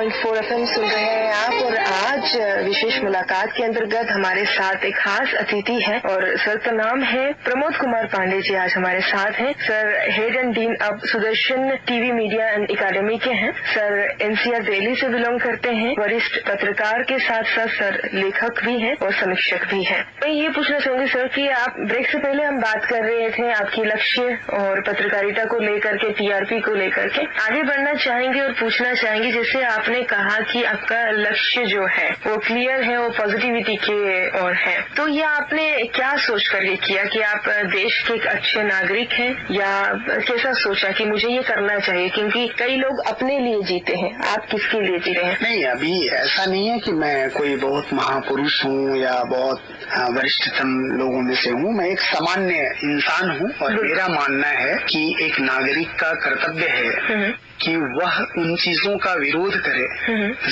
90.4 FM सुन रहे हैं आप। और आज विशेष मुलाकात के अंतर्गत हमारे साथ एक खास अतिथि है और सर का नाम है प्रमोद कुमार पांडे जी। आज हमारे साथ हैं सर, हेड एंड डीन अब Sudarshan TV media and academy के हैं सर। एनसीआर दिल्ली से बिलोंग करते हैं। वरिष्ठ पत्रकार के साथ साथ सर लेखक भी हैं और समीक्षक भी हैं। मैं ये पूछना चाहूंगी सर कि आप ब्रेक से पहले हम बात कर रहे थे आपकी लक्ष्य और पत्रकारिता को लेकर के, टीआरपी को लेकर के आगे बढ़ना चाहेंगे और पूछना चाहेंगे, जैसे आपने कहा कि आपका लक्ष्य जो है वो क्लियर है, वो पॉजिटिविटी के और है, तो ये आपने क्या सोच करके किया कि आप देश के एक अच्छे नागरिक हैं, या कैसा सोचा कि मुझे ये करना चाहिए? क्योंकि कई लोग अपने लिए जीते हैं, आप किसके लिए जी रहे हैं? नहीं, अभी ऐसा नहीं है कि मैं कोई बहुत महापुरुष हूँ या बहुत वरिष्ठतम लोगों में से हूँ। मैं एक सामान्य इंसान हूँ और मेरा मानना है कि एक नागरिक का कर्तव्य है कि वह उन चीजों का विरोध करे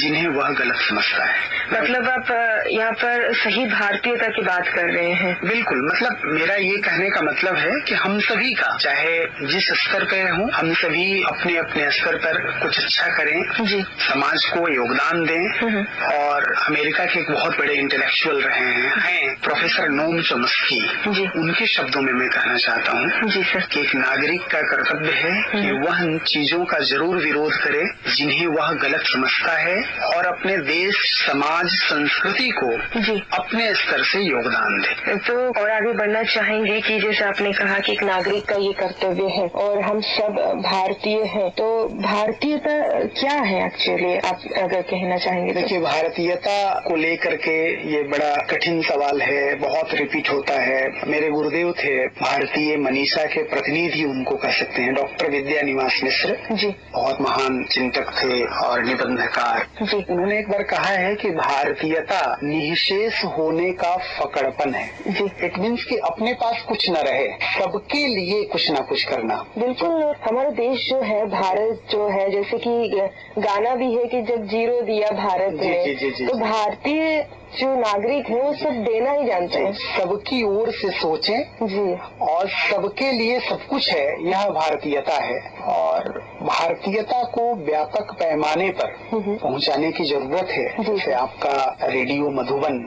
जिन्हें वह गलत समझता है। मतलब आप यहाँ पर सही भारतीयता की बात कर रहे हैं? बिल्कुल, मतलब मेरा ये कहने का मतलब है कि हम सभी का, चाहे जिस स्तर पे हों, हम सभी अपने अपने स्तर पर कुछ अच्छा करें जी, समाज को योगदान दें। और अमेरिका के एक बहुत बड़े इंटेलेक्चुअल रहे हैं प्रोफेसर नोम चॉम्स्की जी, उनके शब्दों में मैं कहना चाहता हूँ जी सर कि एक नागरिक का कर्तव्य है कि वह उन चीजों का जरूर विरोध करे जिन्हें वह गलत समझता है और अपने देश, समाज, संस्कृति को जी अपने स्तर से योगदान दे। तो और आगे बढ़ना चाहेंगे कि जैसे आपने कहा कि एक नागरिक का ये कर्तव्य है और हम सब भारतीय हैं, तो भारतीयता क्या है एक्चुअली, आप अगर कहना चाहेंगे? देखिए, भारतीयता को लेकर के ये बड़ा कठिन सवाल है, बहुत रिपीट होता है। मेरे गुरुदेव थे भारतीय मनीषा के प्रतिनिधि, उनको कह सकते हैं, डॉक्टर विद्या निवास मिश्र जी, बहुत महान चिंतक थे और निबंधकार जी। उन्होंने एक बार कहा है कि भारतीयता निःशेष होने का फकड़पन है जी। इट मीन्स कि अपने पास कुछ न रहे, सबके लिए कुछ न कुछ करना। बिल्कुल, हमारा देश जो है, भारत जो है, जैसे कि गाना भी है कि जब जीरो दिया भारत ने, तो भारतीय जो नागरिक है वो सब देना ही जानते हैं, सबकी ओर से सोचें जी, और सबके लिए सब कुछ है, यह भारतीयता है। और भारतीयता को व्यापक पैमाने पर पहुंचाने की जरूरत है। जैसे आपका रेडियो मधुबन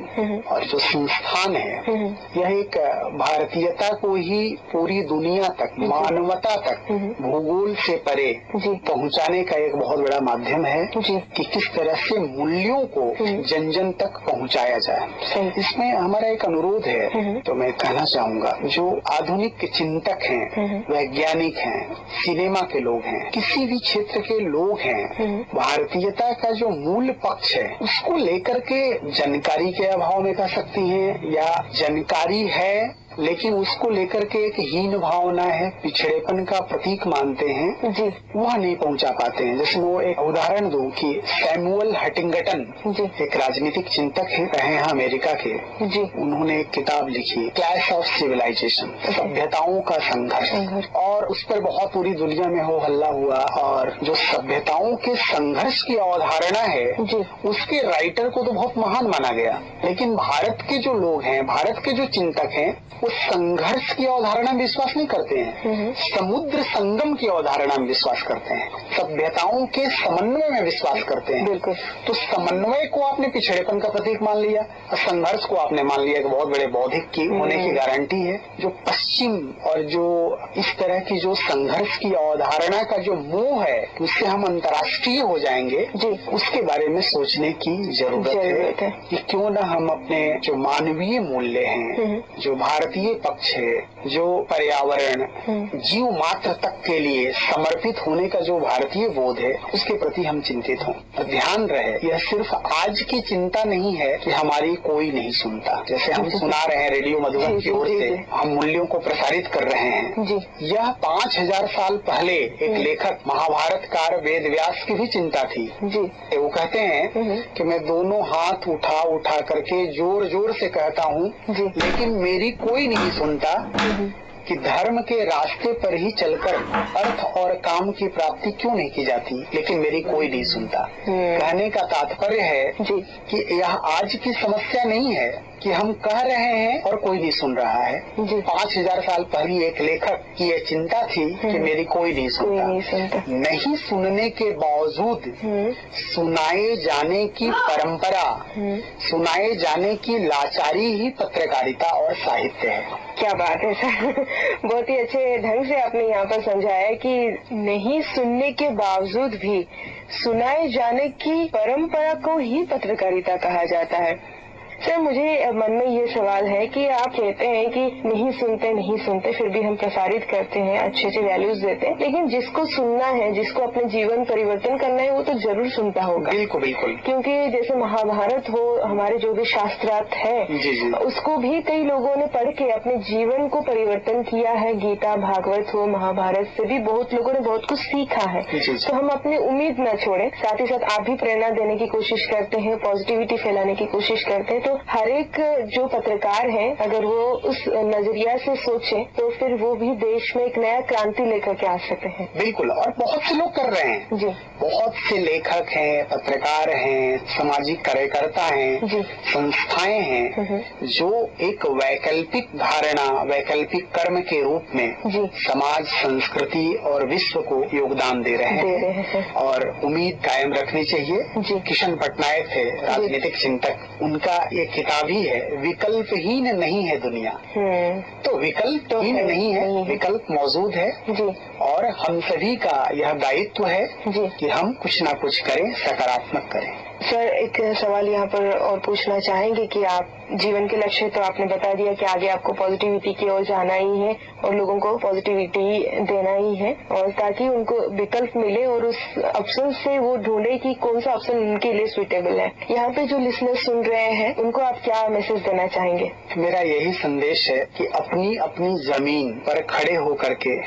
और जो संस्थान है, यह एक भारतीयता को ही पूरी दुनिया तक, मानवता तक, भूगोल से परे पहुंचाने का एक बहुत बड़ा माध्यम है कि किस तरह से मूल्यों को जन जन तक पहुंचाया जाए। इसमें हमारा एक अनुरोध है, तो मैं कहना चाहूंगा, जो आधुनिक चिंतक हैं, वैज्ञानिक हैं, सिनेमा के लोग हैं, किसी भी क्षेत्र के लोग हैं, भारतीयता का जो मूल पक्ष है उसको लेकर के जानकारी के अभाव में कह सकती हैं, या जानकारी है लेकिन उसको लेकर के एक हीन भावना है, पिछड़ेपन का प्रतीक मानते हैं जी, वह नहीं पहुंचा पाते हैं। जैसे मैं एक उदाहरण दूं कि सैमुअल हंटिंगटन एक राजनीतिक चिंतक है, रहे हैं अमेरिका के जी। उन्होंने एक किताब लिखी, क्लैश ऑफ सिविलाइजेशन, सभ्यताओं का संघर्ष, और उस पर बहुत पूरी दुनिया में हो हल्ला हुआ। और जो सभ्यताओं के संघर्ष की अवधारणा है जी, उसके राइटर को तो बहुत महान माना गया, लेकिन भारत के जो लोग हैं, भारत के जो चिंतक हैं, वो संघर्ष की अवधारणा में विश्वास नहीं करते हैं, समुद्र संगम की अवधारणा में विश्वास करते हैं, सभ्यताओं के समन्वय में विश्वास करते हैं। बिल्कुल। तो समन्वय को आपने पिछड़ेपन का प्रतीक मान लिया और संघर्ष को आपने मान लिया कि बहुत बड़े बौद्धिक की होने की गारंटी है। जो पश्चिम और जो इस तरह की जो संघर्ष की अवधारणा का जो मोह है, उससे हम अंतर्राष्ट्रीय हो जाएंगे जी, उसके बारे में सोचने की जरूरत है कि क्यों न हम अपने जो मानवीय मूल्य हैं, जो भारतीय पक्ष है, जो पर्यावरण, जीव मात्र तक के लिए समर्पित होने का जो भारतीय बोध है, उसके प्रति हम चिंतित हों। ध्यान रहे, यह सिर्फ आज की चिंता नहीं है कि हमारी कोई नहीं सुनता। जैसे हम सुना रहे हैं रेडियो मधुबन की ओर से, हम मूल्यों को प्रसारित कर रहे हैं। यह 5000 साल पहले एक लेखक, महाभारतकार वेद व्यास की भी चिंता थी जी। वो कहते हैं कि मैं दोनों हाथ उठा उठा करके जोर जोर से कहता हूँ, लेकिन मेरी कोई नहीं सुनता। कि धर्म के रास्ते पर ही चलकर अर्थ और काम की प्राप्ति क्यों नहीं की जाती, लेकिन मेरी कोई नहीं सुनता। कहने का तात्पर्य है कि यह आज की समस्या नहीं है कि हम कह रहे हैं और कोई नहीं सुन रहा है। 5000 साल पहले एक लेखक की यह चिंता थी कि मेरी कोई नहीं सुनता। नहीं सुनने के बावजूद सुनाए जाने की परंपरा, सुनाए जाने की लाचारी ही पत्रकारिता और साहित्य है। क्या बात है सर, बहुत ही अच्छे ढंग से आपने यहाँ पर समझाया कि नहीं सुनने के बावजूद भी सुनाए जाने की परंपरा को ही पत्रकारिता कहा जाता है। सर, मुझे मन में ये सवाल है कि आप कहते हैं कि नहीं सुनते फिर भी हम प्रसारित करते हैं, अच्छे अच्छे वैल्यूज देते हैं, लेकिन जिसको सुनना है, जिसको अपने जीवन परिवर्तन करना है, वो तो जरूर सुनता होगा। बिल्कुल बिल्कुल। क्योंकि जैसे महाभारत हो, हमारे जो भी शास्त्रार्थ है, उसको भी कई लोगों ने पढ़ के अपने जीवन को परिवर्तन किया है। गीता, भागवत हो, महाभारत से भी बहुत लोगों ने बहुत कुछ सीखा है। तो हम अपनी उम्मीद न छोड़े, साथ ही साथ आप भी प्रेरणा देने की कोशिश करते हैं, पॉजिटिविटी फैलाने की कोशिश करते हैं। तो हर एक जो पत्रकार है, अगर वो उस नजरिया से सोचे तो फिर वो भी देश में एक नया क्रांति लेकर के आ सकते हैं। बिल्कुल, और बहुत से लोग कर रहे हैं जी। बहुत से लेखक हैं, पत्रकार हैं, सामाजिक कार्यकर्ता हैं, संस्थाएं हैं जो एक वैकल्पिक धारणा, वैकल्पिक कर्म के रूप में समाज, संस्कृति और विश्व को योगदान दे रहे हैं। और उम्मीद कायम रखनी चाहिए। किशन पटनायक है, राजनीतिक चिंतक, उनका एक किताब ही है, विकल्पहीन नहीं है दुनिया। तो विकल्पहीन नहीं है, विकल्प मौजूद है और हम सभी का यह दायित्व है कि हम कुछ ना कुछ करें, सकारात्मक करें। सर, एक सवाल यहाँ पर और पूछना चाहेंगे कि आप जीवन के लक्ष्य तो आपने बता दिया कि आगे आपको पॉजिटिविटी की ओर जाना ही है और लोगों को पॉजिटिविटी देना ही है, और ताकि उनको विकल्प मिले और उस ऑप्शन से वो ढूंढे कि कौन सा ऑप्शन उनके लिए सुइटेबल है। यहाँ पे जो लिसनर सुन रहे हैं, उनको आप क्या मैसेज देना चाहेंगे? मेरा यही संदेश है कि अपनी अपनी जमीन पर खड़े होकर के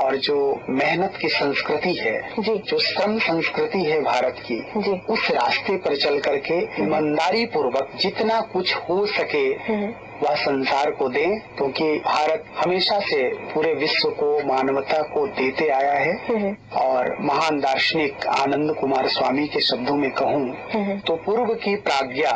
और जो मेहनत की संस्कृति है, जो श्रम संस्कृति है भारत की, उस रास्ते पर चल करके ईमानदारी पूर्वक जितना कुछ हो सके वह संसार को दें, क्योंकि भारत हमेशा से पूरे विश्व को, मानवता को देते आया है। और महान दार्शनिक आनंद कुमार स्वामी के शब्दों में कहूँ तो पूर्व की प्राज्ञा,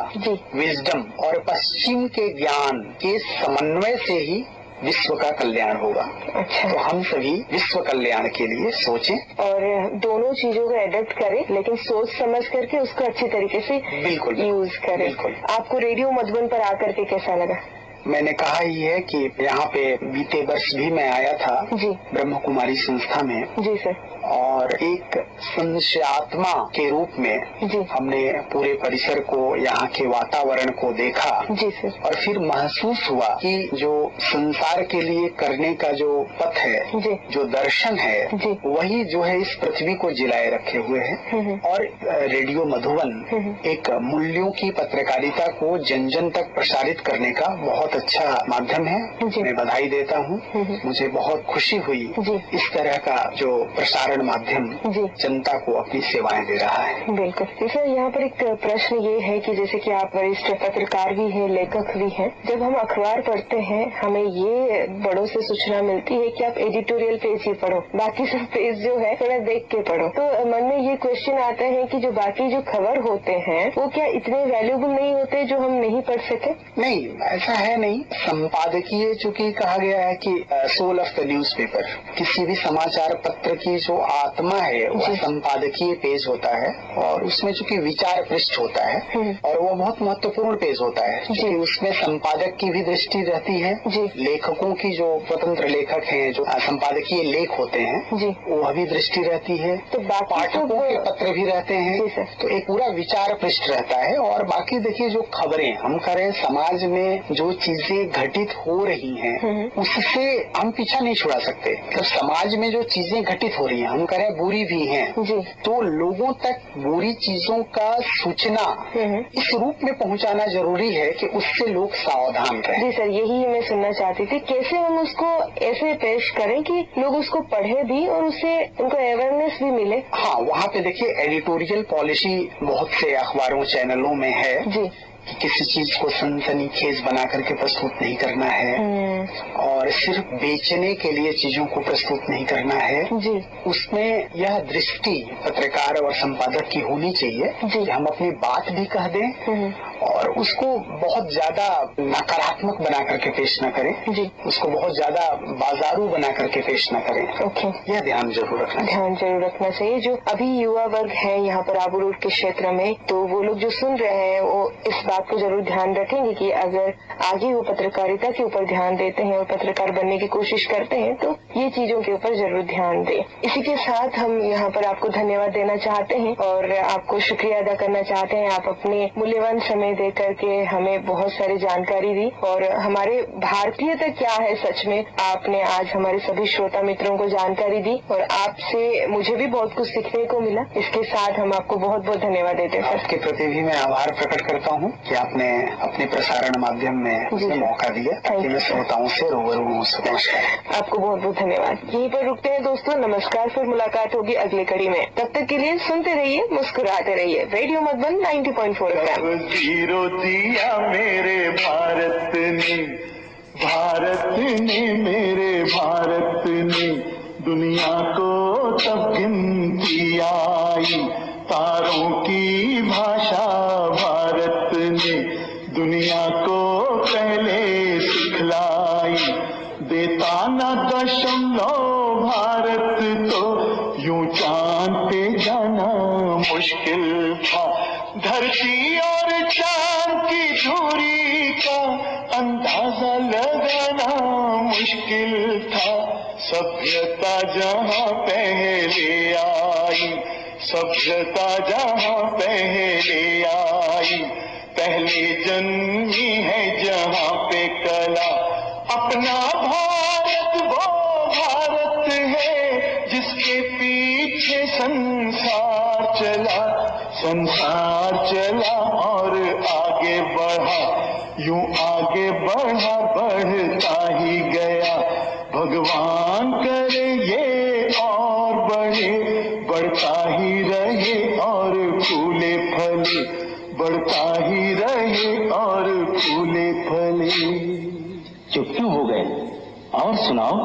विजडम और पश्चिम के ज्ञान के समन्वय से ही विश्व का कल्याण होगा। अच्छा। तो हम सभी विश्व कल्याण के लिए सोचें और दोनों चीजों को एडप्ट करें, लेकिन सोच समझ करके उसको अच्छी तरीके से बिल्कुल यूज करें। बिल्कुल। आपको रेडियो मधुबन पर आकर के कैसा लगा? मैंने कहा ही है कि यहाँ पे बीते वर्ष भी मैं आया था ब्रह्म कुमारी संस्था में। जी सर। और एक संशयात्मा के रूप में हमने पूरे परिसर को, यहाँ के वातावरण को देखा। जी सर। और फिर महसूस हुआ कि जो संसार के लिए करने का जो पथ है, जो दर्शन है, वही जो है इस पृथ्वी को जिलाए रखे हुए है। और रेडियो मधुबन एक मूल्यों की पत्रकारिता को जन जन तक प्रसारित करने का बहुत अच्छा माध्यम है। मैं बधाई देता हूँ। मुझे बहुत खुशी हुई इस तरह का जो प्रसारण माध्यम जनता को अपनी सेवाएं दे रहा है। बिल्कुल सर, यहाँ पर एक प्रश्न ये है कि जैसे कि आप वरिष्ठ पत्रकार भी हैं, लेखक भी हैं, जब हम अखबार पढ़ते हैं हमें ये बड़ों से सूचना मिलती है कि आप एडिटोरियल पेज ही पढ़ो, बाकी सब पेज जो है थोड़ा देख के पढ़ो। तो मन में ये क्वेश्चन आता है कि जो बाकी जो खबर होते हैं वो क्या इतने वैल्यूबल नहीं होते जो हम नहीं पढ़ सके? नहीं, ऐसा है नहीं। संपादकीय चूंकि कहा गया है कि सोल ऑफ द न्यूज़पेपर, किसी भी समाचार पत्र की जो आत्मा है वह संपादकीय पेज होता है और उसमें चूंकि विचार पृष्ठ होता है और वो बहुत महत्वपूर्ण पेज होता है क्योंकि उसमें संपादक की भी दृष्टि रहती है, लेखकों की जो स्वतंत्र लेखक हैं, जो संपादकीय लेख होते हैं, वह भी दृष्टि रहती है, तो पाठकों के पत्र भी रहते हैं, तो एक पूरा विचार पृष्ठ रहता है। और बाकी देखिए जो खबरें हम करें, समाज में जो चीजें घटित हो रही हैं उससे हम पीछा नहीं छुड़ा सकते। तो समाज में जो चीजें घटित हो रही हैं, हम करें बुरी भी हैं, तो लोगों तक बुरी चीजों का सूचना इस रूप में पहुंचाना जरूरी है कि उससे लोग सावधान रहें। जी सर, यही मैं सुनना चाहती थी, कैसे हम उसको ऐसे पेश करें कि लोग उसको पढ़े भी और उससे उनको अवेयरनेस भी मिले। हाँ, वहाँ पे देखिए एडिटोरियल पॉलिसी बहुत से अखबारों, चैनलों में है कि किसी चीज को सनसनीखेज बना करके प्रस्तुत नहीं करना है और सिर्फ बेचने के लिए चीजों को प्रस्तुत नहीं करना है जी। उसमें यह दृष्टि पत्रकार और संपादक की होनी चाहिए कि हम अपनी बात भी कह दें और उसको बहुत ज्यादा नकारात्मक बना करके पेश न करें जी। उसको बहुत ज्यादा बाजारू बना करके पेश न करें। ओके। यह ध्यान जरूर रखना चाहिए। जो अभी युवा वर्ग है यहाँ पर आबू रोड के क्षेत्र में, तो वो लोग जो सुन रहे हैं वो इस बात को जरूर ध्यान रखेंगे कि अगर आगे वो पत्रकारिता के ऊपर ध्यान देते हैं और पत्रकार बनने की कोशिश करते हैं तो ये चीजों के ऊपर जरूर ध्यान दें। इसी के साथ हम यहाँ पर आपको धन्यवाद देना चाहते हैं और आपको शुक्रिया अदा करना चाहते हैं। आप अपने मूल्यवान समय दे करके हमें बहुत सारी जानकारी दी और हमारे भारतीयता क्या है सच में आपने आज हमारे सभी श्रोता मित्रों को जानकारी दी और आपसे मुझे भी बहुत कुछ सीखने को मिला। इसके साथ हम आपको बहुत बहुत धन्यवाद देते हैं। आपके प्रति भी मैं आभार प्रकट करता हूँ कि आपने अपने प्रसारण माध्यम में मौका दिया ताकि मैं श्रोताओं से रूबरू हूँ। नमस्कार। आपको बहुत बहुत धन्यवाद। यहीं पर रुकते हैं दोस्तों। नमस्कार, फिर मुलाकात होगी अगली कड़ी में। तब तक के लिए सुनते रहिए, मुस्कुराते रहिए। Radio Madhuban 90.4 FM। जीरो दिया मेरे भारत ने मेरे भारत ने दुनिया को तब गिनती आई। तारों की भाषा भारत ने दुनिया को पहले सिखलाई। देता न दशमलव भारत तो यूं चांद पे जाना मुश्किल था। धरती और चांद की दूरी का अंदाजा लगाना मुश्किल था। सभ्यता जहाँ पहले आई, सभ्यता जहाँ पहले आई, पहले जन्मी है जहाँ पे कला। अपना भारत वो भारत है जिसके पीछे संसार चला। संसार चला और आगे बढ़ा, यूं आगे बढ़ा बढ़ता ही गया। भगवान करे ये और बढ़े, बढ़ता ही रहे और फूले फले, बढ़ता ही रहे और फूले फले। चुप क्यों हो गए? और सुनाओ।